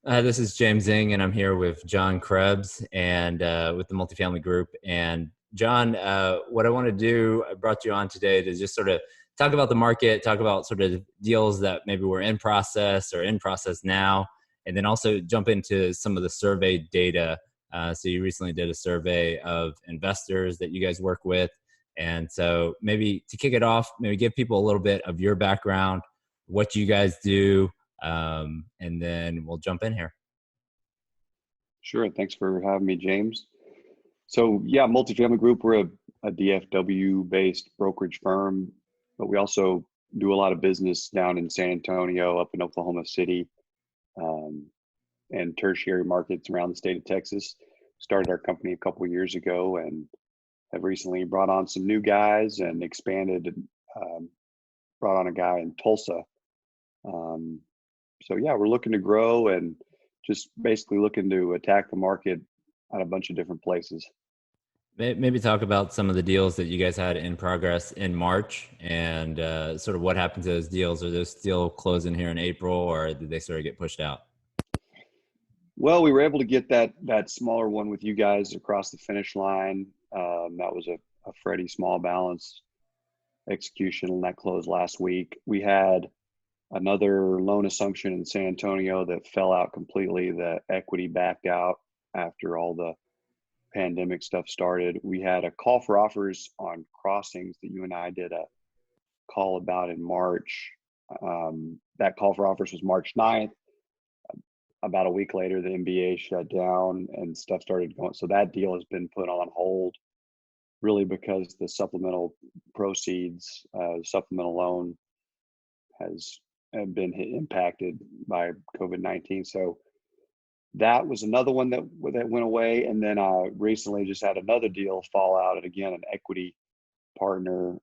This is James Ing, and I'm here with Jon Krebbs and with the Multifamily Group. And John, what I want to do, I brought you on today to just sort of talk about the market, talk about sort of deals that maybe were in process or in process now, and then also jump into some of the survey data. So you recently did a survey of investors that you guys work with. And so maybe to kick it off, maybe give people a little bit of your background, what you guys do, and then we'll jump in here. Sure. Thanks for having me, James. So yeah, Multifamily Group, we're a DFW based brokerage firm, but we also do a lot of business down in San Antonio, up in Oklahoma City, um, and tertiary markets around the state of Texas. Started our company a couple of years ago and have recently brought on some new guys and expanded and brought on a guy in Tulsa. Um, so yeah, we're looking to grow and just basically looking to attack the market at a bunch of different places. Maybe talk about some of the deals that you guys had in progress in March and sort of what happened to those deals. Are those still closing here in April, or did they sort of get pushed out? Well, we were able to get that smaller one with you guys across the finish line. That was a Freddie small balance execution, and that closed last week. We had another loan assumption in San Antonio that fell out completely. The equity backed out after all the pandemic stuff started. We had a call for offers on crossings that you and I did a call about in March. That call for offers was March 9th. About a week later, the NBA shut down and stuff started going. So that deal has been put on hold really because the supplemental proceeds, supplemental loan has been impacted by COVID-19. So that was another one that went away. And then I recently just had another deal fall out. And again, an equity partner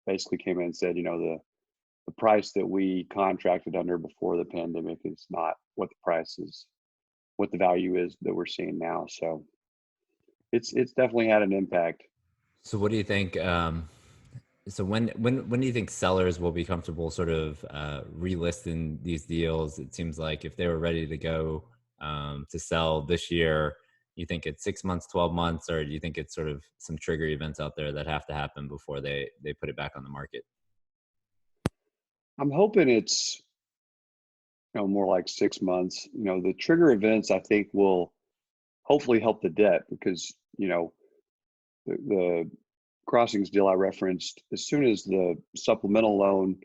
basically came in and said, the price that we contracted under before the pandemic is not what the price is, what the value is that we're seeing now. So it's definitely had an impact. So what do you think? So when do you think sellers will be comfortable sort of relisting these deals? It seems like if they were ready to go to sell this year, you think it's 6 months, 12 months, or do you think it's sort of some trigger events out there that have to happen before they put it back on the market? I'm hoping it's more like 6 months. The trigger events I think will hopefully help the debt because the crossings deal I referenced, as soon as the supplemental loan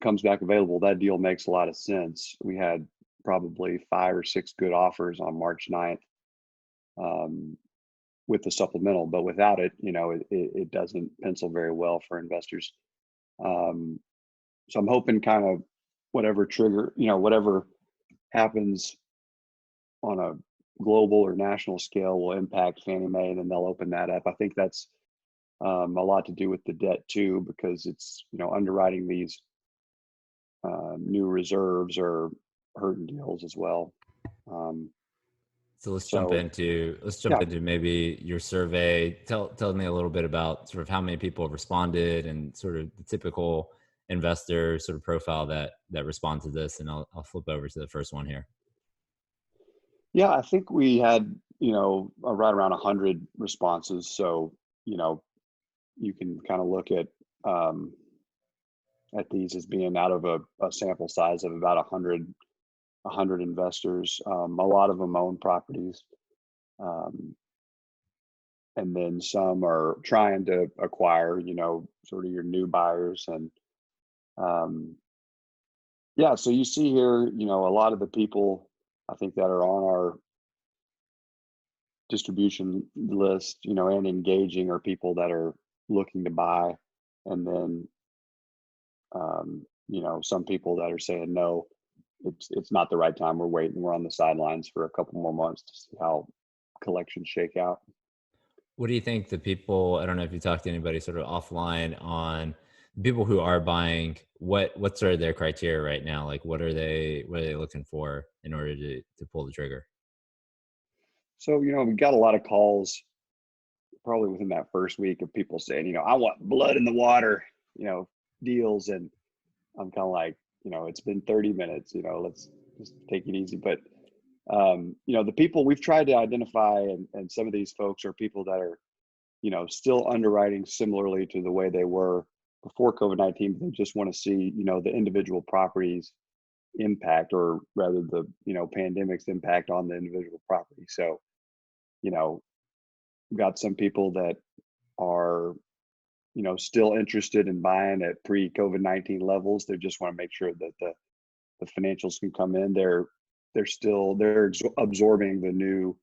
comes back available, that deal makes a lot of sense. We had probably 5 or 6 good offers on March 9th with the supplemental, but without it, it doesn't pencil very well for investors. So I'm hoping kind of whatever trigger, whatever happens on a global or national scale will impact Fannie Mae, and then they'll open that up. I think that's a lot to do with the debt too, because it's underwriting these new reserves or hurting deals as well. So let's jump So yeah, into maybe your survey. Tell me a little bit about sort of how many people have responded and sort of the typical investor sort of profile that respond to this, and I'll flip over to the first one here. yeah, I think we had right around 100 responses. So you can kind of look at these as being out of a sample size of about 100 investors. A lot of them own properties, and then some are trying to acquire, sort of your new buyers. And yeah, so you see here, a lot of the people I think that are on our distribution list, and engaging are people that are looking to buy. And then, some people that are saying, no, it's not the right time. We're waiting. We're on the sidelines for a couple more months to see how collections shake out. What do you think the people, I don't know if you talked to anybody sort of offline on people who are buying, what's sort of their criteria right now? Like what are they looking for in order to pull the trigger? So, we got a lot of calls probably within that first week of people saying, I want blood in the water, deals. And I'm kind of like, it's been 30 minutes, just take it easy. But the people we've tried to identify, and some of these folks are people that are, still underwriting similarly to the way they were before COVID-19. They just want to see, the individual properties impact, or rather the, pandemic's impact on the individual property. So, we've got some people that are, still interested in buying at pre-COVID-19 levels. They just want to make sure that the financials can come in. They're absorbing the new,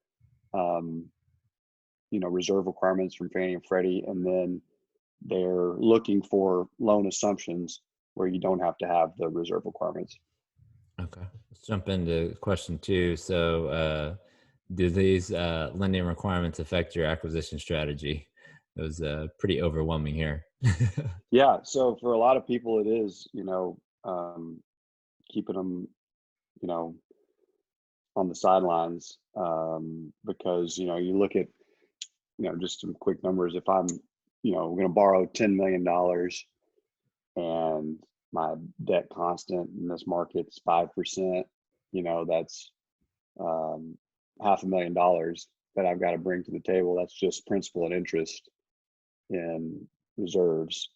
reserve requirements from Fannie and Freddie, and then they're looking for loan assumptions where you don't have to have the reserve requirements. Okay, let's jump into question 2. So, do these lending requirements affect your acquisition strategy? It was pretty overwhelming here. Yeah, so for a lot of people, it is, keeping them, on the sidelines, because, you look at, just some quick numbers. If I'm, going to borrow $10 million and my debt constant in this market's 5%, that's $500,000 that I've got to bring to the table. That's just principal and interest in reserves,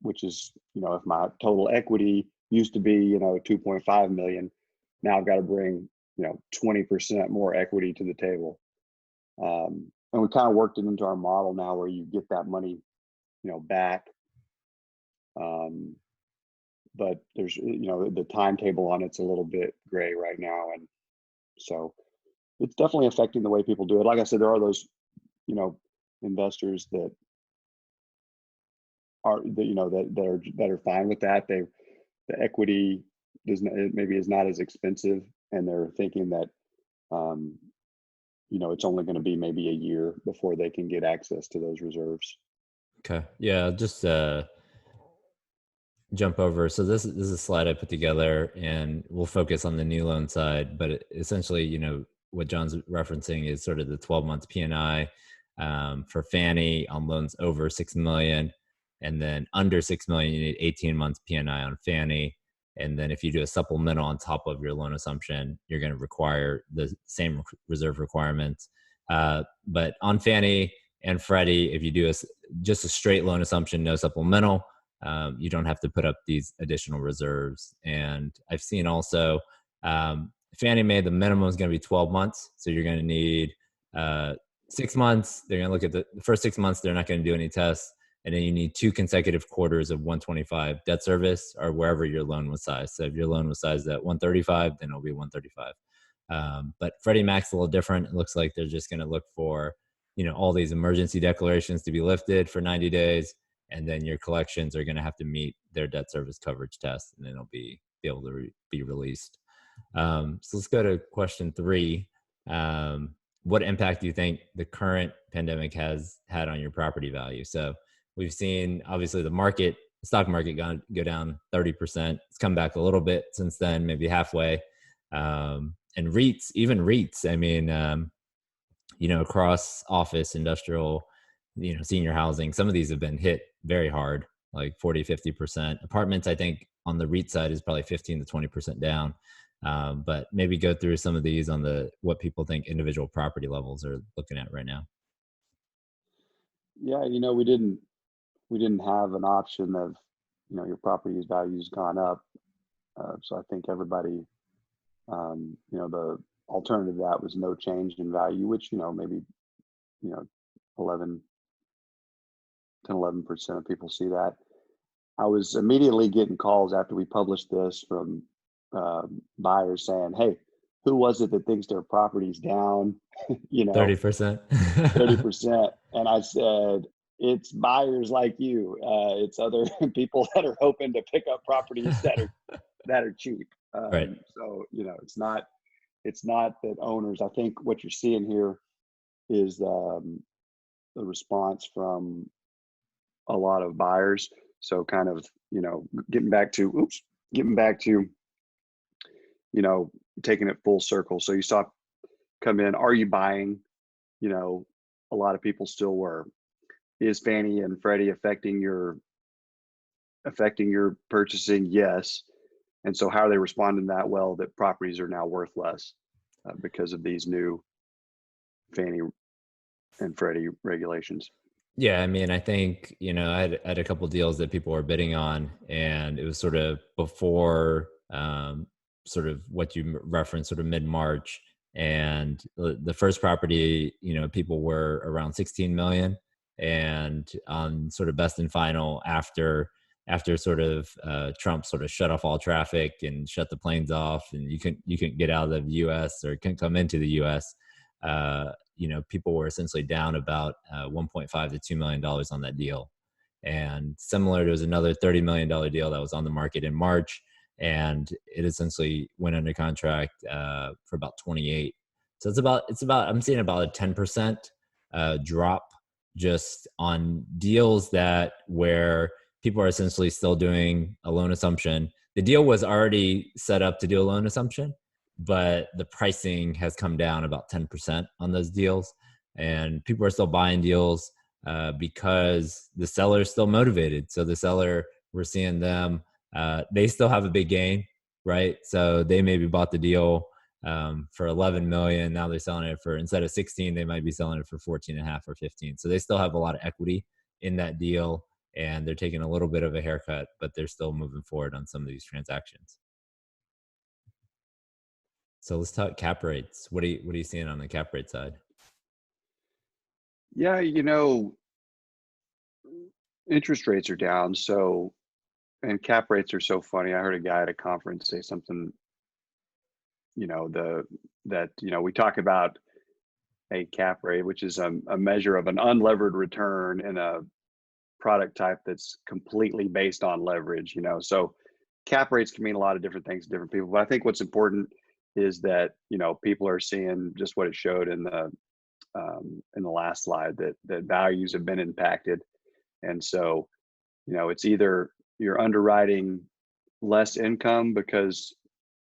which is, if my total equity used to be, 2.5 million, now I've got to bring, 20% more equity to the table. And we kind of worked it into our model now where you get that money, back. But there's, the timetable on it's a little bit gray right now. And so it's definitely affecting the way people do it. Like I said, there are those, investors that are, that are fine with that. The equity is not as expensive, and they're thinking that, it's only going to be maybe a year before they can get access to those reserves. Okay, yeah, just jump over. So this is a slide I put together, and we'll focus on the new loan side. But essentially, what John's referencing is sort of the 12-month P&I for Fannie on loans over 6 million, and then under 6 million, you need 18 months P&I on Fannie. And then if you do a supplemental on top of your loan assumption, you're going to require the same reserve requirements. But on Fannie and Freddie, if you do just a straight loan assumption, no supplemental, you don't have to put up these additional reserves. And I've seen also Fannie Mae, the minimum is going to be 12 months. So you're going to need 6 months. They're going to look at the first 6 months. They're not going to do any tests. And then you need 2 consecutive quarters of 125 debt service, or wherever your loan was sized. So if your loan was sized at 135, then it'll be 135. But Freddie Mac's a little different. It looks like they're just going to look for, all these emergency declarations to be lifted for 90 days. And then your collections are going to have to meet their debt service coverage test, and then it'll be able to be released. So let's go to question 3. What impact do you think the current pandemic has had on your property value? So we've seen, obviously, the stock market go down 30%. It's come back a little bit since then, maybe halfway. And even REITs, I mean, across office, industrial, senior housing, some of these have been hit very hard, like 40, 50%. Apartments, I think, on the REIT side is probably 15 to 20% down. But maybe go through some of these on what people think individual property levels are looking at right now. Yeah, we didn't have an option of, your property's value's gone up. So I think everybody, the alternative to that was no change in value, which, maybe, 11% of people see that. I was immediately getting calls after we published this from buyers saying, "Hey, who was it that thinks their property's down?" 30%. 30%. And I said, it's buyers like you. It's other people that are hoping to pick up properties that are cheap. Right. So, it's not that owners. I think what you're seeing here is the response from a lot of buyers. So kind of, getting back to, taking it full circle. So you saw come in, are you buying? A lot of people still were. Is Fannie and Freddie affecting your purchasing? Yes. And so how are they responding to that? Well, that properties are now worth less because of these new Fannie and Freddie regulations. Yeah, I mean, I think, I had a couple deals that people were bidding on, and it was sort of before sort of what you referenced, sort of mid-March. And the first property, people were around 16 million, and on sort of best and final after sort of Trump sort of shut off all traffic and shut the planes off, and you couldn't get out of the US or couldn't come into the US. People were essentially down about 1.5 to $2 million on that deal. And similar, there was another $30 million deal that was on the market in March, and it essentially went under contract for about 28. So it's about I'm seeing about a 10% drop just on deals where people are essentially still doing a loan assumption. The deal was already set up to do a loan assumption, but the pricing has come down about 10% on those deals. And people are still buying deals because the seller is still motivated. So the seller, we're seeing them, they still have a big gain, right? So they maybe bought the deal for 11 million. Now they're selling it for, instead of 16, they might be selling it for 14 and a half or 15. So they still have a lot of equity in that deal, and they're taking a little bit of a haircut, but they're still moving forward on some of these transactions. So let's talk cap rates. What are you seeing on the cap rate side? Yeah, interest rates are down. So, and cap rates are so funny. I heard a guy at a conference say something, we talk about a cap rate, which is a measure of an unlevered return in a product type that's completely based on leverage, So cap rates can mean a lot of different things to different people. But I think what's important is that, people are seeing just what it showed in the last slide, that values have been impacted. And so, it's either you're underwriting less income because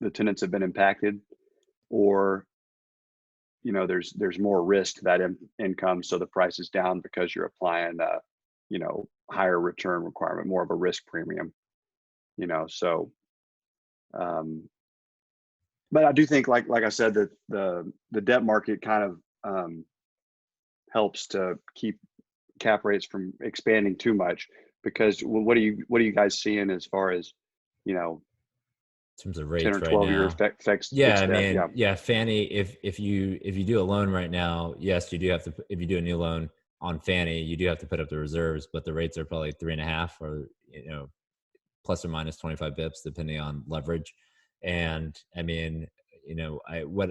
the tenants have been impacted, or there's more risk to that income, so the price is down because you're applying higher return requirement, more of a risk premium. So but I do think, like I said, that the debt market kind of helps to keep cap rates from expanding too much, because what are you guys seeing as far as In terms of 10 rates or right 12-year now? fixed Yeah, I debt? mean, Yeah. yeah, Fannie, if you do a loan right now, yes, you do have to, if you do a new loan on Fannie, you do have to put up the reserves, but the rates are probably 3.5, or, plus or minus 25 bips, depending on leverage. And I mean, what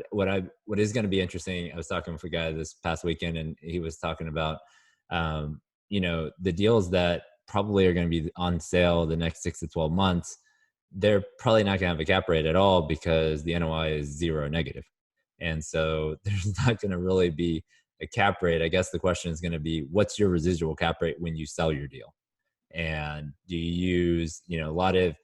is going to be interesting, I was talking with a guy this past weekend, and he was talking about, the deals that probably are going to be on sale the next 6 to 12 months. They're probably not going to have a cap rate at all because the NOI is zero negative. And so there's not going to really be a cap rate. I guess the question is going to be, what's your residual cap rate when you sell your deal? And do you use, a lot of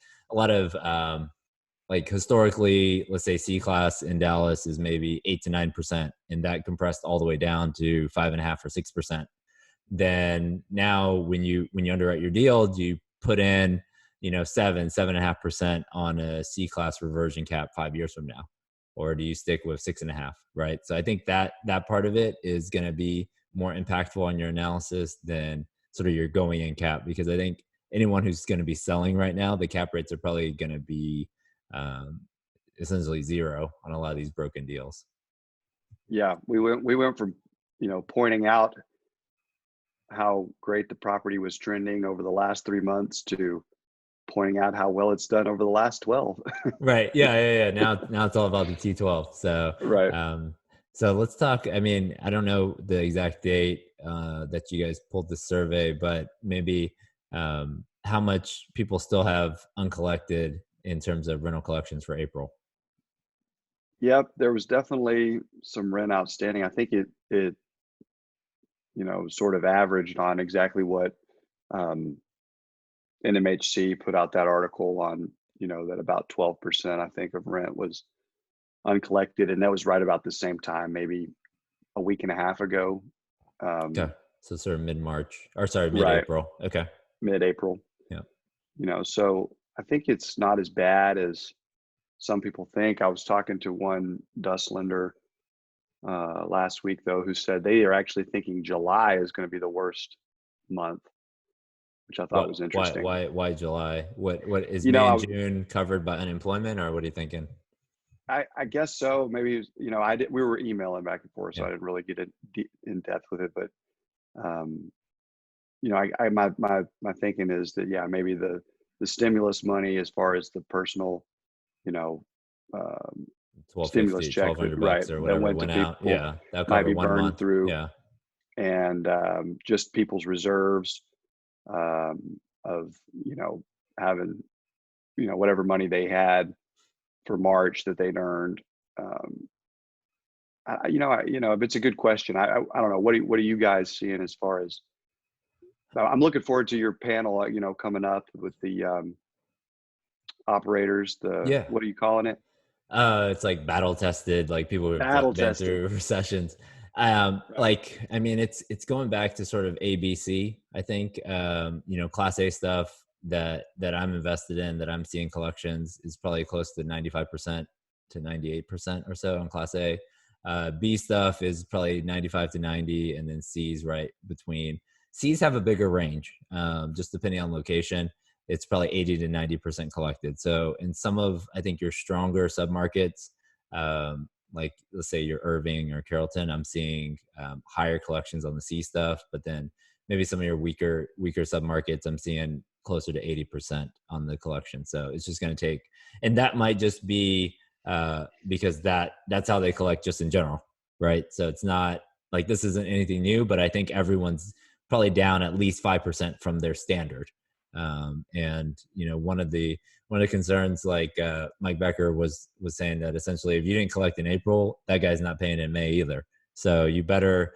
like historically, let's say C class in Dallas is maybe 8 to 9%, and that compressed all the way down to 5.5 or 6%. Then now when you underwrite your deal, do you put in 7.5% on a C class reversion cap 5 years from now, or do you stick with 6.5? Right. So I think that part of it is going to be more impactful on your analysis than sort of your going in cap, because I think anyone who's going to be selling right now, the cap rates are probably going to be essentially zero on a lot of these broken deals. Yeah, we went from pointing out how great the property was trending over the last 3 months to pointing out how well it's done over the last 12. Right. Yeah. Now it's all about the T12. So, Right. so let's talk. I mean, I don't know the exact date that you guys pulled the survey, but maybe how much people still have uncollected in terms of rental collections for April. Yep, there was definitely some rent outstanding. I think it sort of averaged on exactly what um, NMHC put out that article on, that about 12%, I think, of rent was uncollected. And that was right about the same time, maybe a week and a half ago. Okay. So sort of mid-March, or sorry, Right. mid-April. Okay. Mid-April. Yeah. So I think it's not as bad as some people think. I was talking to one DUS lender last week, though, who said they are actually thinking July is going to be the worst month, which I thought was interesting. Why July? What is You May and know, June covered by unemployment, or what are you thinking? I guess so. Maybe, we were emailing back and forth, so Yeah. I didn't really get in depth with it. But um, my thinking is that, yeah, maybe the stimulus money, as far as the personal, you know, um, stimulus 1250, check, that, 1200 right, bucks or that whatever went to went out. people Yeah, that'll might cover be one burned month. through, Yeah. and just people's reserves, of, having, whatever money they had for March that they'd earned. Um, it's a good question. I don't know. What are you guys seeing as far as? I'm looking forward to your panel. Coming up with the operators. Yeah. What are you calling it? It's like battle tested, like people who've Battle been tested. through recessions. Right. Like, I mean, it's going back to sort of ABC, I think. Class A stuff that I'm invested in, that I'm seeing collections, is probably close to 95% to 98% or so on Class A. B stuff is probably 95 to 90, and then C's right between. C's have a bigger range, just depending on location. It's probably 80 to 90% collected. So in some of, I think, your stronger submarkets, like let's say your Irving or Carrollton, I'm seeing higher collections on the C stuff, but then maybe some of your weaker submarkets, I'm seeing closer to 80% on the collection. So it's just going to take, and that might just be because that's how they collect just in general, right? So it's not like this isn't anything new, but I think everyone's probably down at least 5% from their standard. And one of the concerns, like Mike Becker was saying, that essentially if you didn't collect in April, that guy's not paying in May either. So you better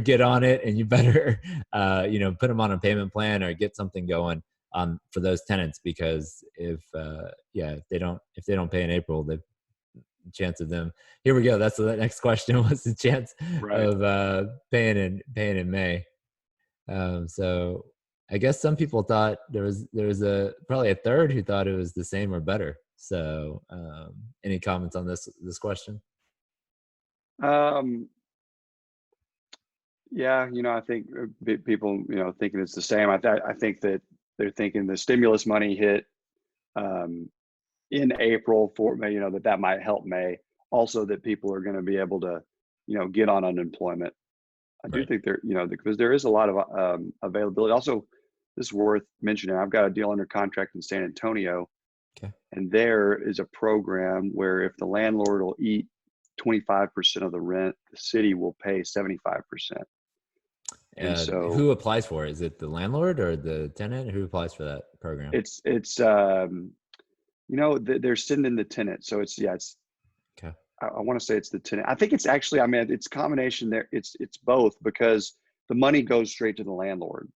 get on it, and you better put them on a payment plan or get something going on for those tenants, because if they don't pay in April, the chance of them, here we go, that's the next question, what's the chance Right. of paying in May? So I guess some people thought there was probably a third who thought it was the same or better. So any comments on this question? Um, yeah, I think people, thinking it's the same. I think that they're thinking the stimulus money hit um, in April for May, that might help May. Also, that people are going to be able to, get on unemployment. I do Right. think there, because there is a lot of availability. Also, this is worth mentioning. I've got a deal under contract in San Antonio, Okay. and there is a program where if the landlord will eat 25% of the rent, the city will pay 75%. And so Who applies for it? Is it the landlord or the tenant? Who applies for that program? it's they're sending the tenant. So it's Okay. I want to say it's the tenant. I think it's actually, it's a combination there. It's both, because the money goes straight to the landlord.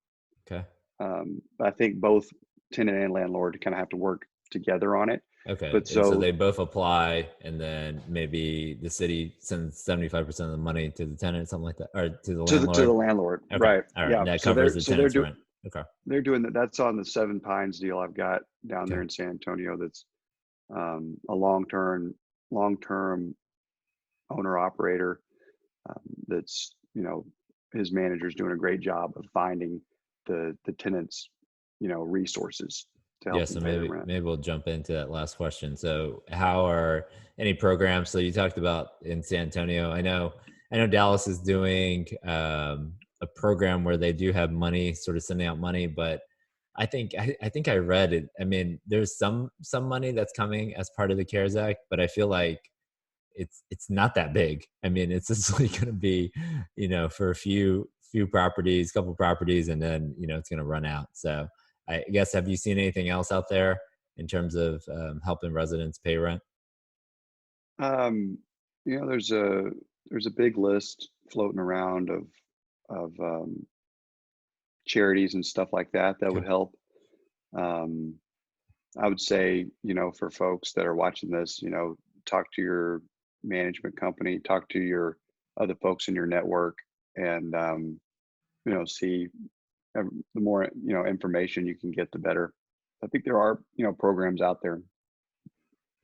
Okay. But I think both tenant and landlord kind of have to work together on it. Okay. But And so so they both apply, and then maybe the city sends 75% of the money to the tenant, something like that, or to the to the landlord. landlord, Okay. right? All right. Yeah. That So covers they're the so they're tenant's doing rent. Okay. they're doing that. That's on the Seven Pines deal I've got down there Okay. in San Antonio. That's a long term owner operator. That's his manager's doing a great job of finding the tenants resources to Yeah, help them so pay their rent. maybe we'll jump into that last question. So, how are any programs? So you talked about in San Antonio. I know Dallas is doing a program where they do have money, sort of sending out money, but I think I read it. I mean, there's some money that's coming as part of the CARES Act, but I feel like it's not that big. I mean, it's just like going to be, for a few properties, couple properties, and then it's going to run out. So I guess, have you seen anything else out there in terms of helping residents pay rent? Um, there's a big list floating around of charities and stuff like that Okay. would help. Um, I would say, for folks that are watching this, talk to your management company, talk to your other folks in your network, and see the more information you can get, the better. I think there are, programs out there.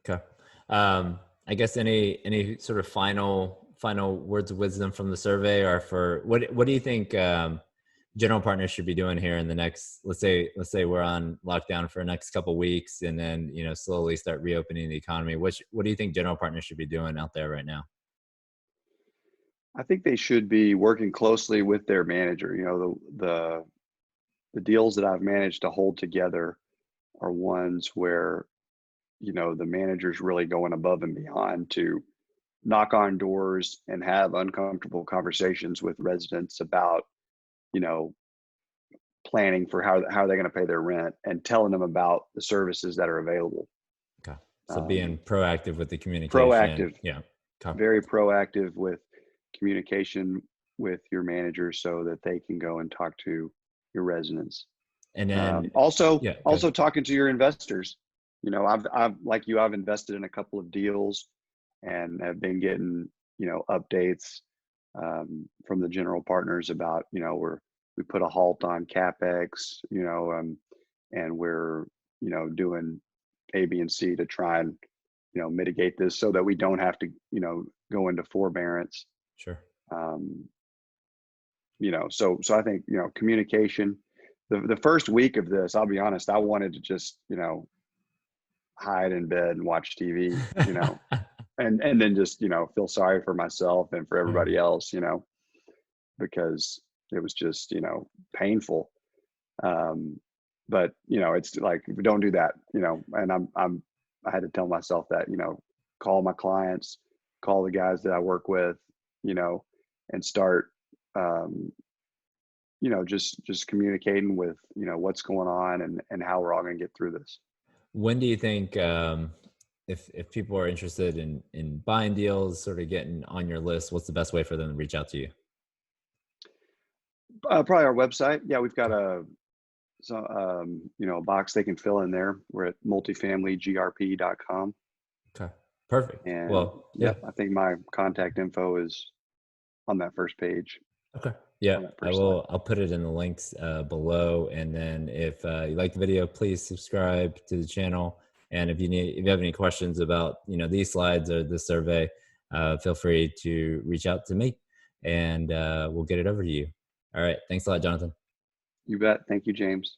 Okay. I guess any sort of final words of wisdom from the survey, or for what do you think general partners should be doing here in the next, let's say we're on lockdown for the next couple of weeks, and then slowly start reopening the economy. What do you think general partners should be doing out there right now? I think they should be working closely with their manager. The deals that I've managed to hold together are ones where, the manager's really going above and beyond to knock on doors and have uncomfortable conversations with residents about, you know, planning for how they're going to pay their rent and telling them about the services that are available. Okay. So being proactive with the communication. Proactive. Yeah. Okay. Very proactive with communication with your manager so that they can go and talk to your residents. And then also talking to your investors. I've invested in a couple of deals and have been getting, updates from the general partners about, we put a halt on CapEx, and we're, doing A, B, and C to try and, mitigate this so that we don't have to, go into forbearance. Sure. So I think, communication, the first week of this, I'll be honest, I wanted to just, hide in bed and watch TV, and then just, feel sorry for myself and for everybody else, because it was just, painful. But, it's like, don't do that, and I had to tell myself that, call my clients, call the guys that I work with, and start, just communicating with, what's going on and how we're all going to get through this. When do you think, if people are interested in buying deals, sort of getting on your list, what's the best way for them to reach out to you? Probably our website. Yeah, we've got a box they can fill in there. We're at multifamilygrp.com. Okay, perfect. And well, yeah, I think my contact info is on that first page. Okay. Yeah, I'll put it in the links below. And then if you like the video, please subscribe to the channel. And if you have any questions about, these slides or the survey, feel free to reach out to me and we'll get it over to you. All right. Thanks a lot, Jonathan. You bet. Thank you, James.